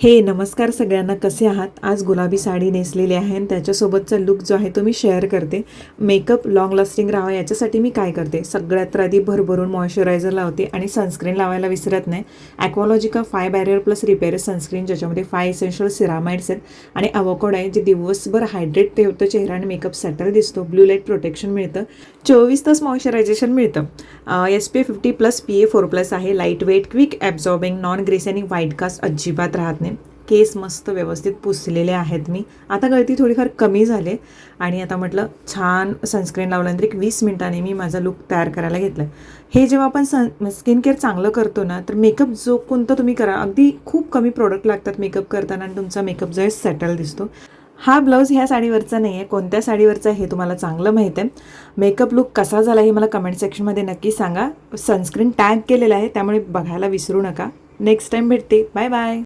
नमस्कार सगळ्यांना, कसे आहात? आज गुलाबी साडी नेसलेली आहे आणि त्याच्यासोबतचा लुक जो आहे तो मी शेअर करते. मेकअप लॉंग लास्टिंग राहावा याच्यासाठी मी काय करते, सगळ्यात तर आधी भरभरून मॉइश्चरायझर लावते आणि सनस्क्रीन लावायला विसरत नाही. ॲक्वालॉजिका 5 बॅरियर प्लस रिपेअर सनस्क्रीन, ज्याच्यामध्ये 5 इसेन्शियल सिरामाइड्स आहेत आणि अवोकाडो आहे, जे दिवसभर हायड्रेट ठेवतं चेहरा आणि मेकअप सेटल दिसतो. ब्लू लाईट प्रोटेक्शन मिळतं, 24 तास मॉइश्चरायझेशन मिळतं. SPF 50 प्लस PA 4+ आहे. Light weight, quick absorbing, non grease आणि व्हाईट कास्ट अजिबात राहत नाही. केस मस्त व्यवस्थित पुसलेले आहेत मी. आता गळती थोडीफार कमी झाले आणि आता म्हटलं छान सनस्क्रीन लावल्यानंतर एक 20 मिनिटांनी मी माझा लुक तयार करायला घेतला. हे जेव्हा आपण स्किन केअर चांगलं करतो ना, तर मेकअप जो कोणता तुम्ही करा, अगदी खूप कमी प्रोडक्ट लागतात मेकअप करताना आणि तुमचा मेकअप जो आहे सेटल दिसतो. हा ब्लाऊज ह्या साडीवरचा नाही आहे, कोणत्या साडीवरचा हे तुम्हाला चांगलं माहीत आहे. मेकअप लुक कसा झाला हे मला कमेंट सेक्शनमध्ये नक्की सांगा. सनस्क्रीन टॅग केलेला आहे, त्यामुळे बघायला विसरू नका. नेक्स्ट टाईम भेटते. Bye bye.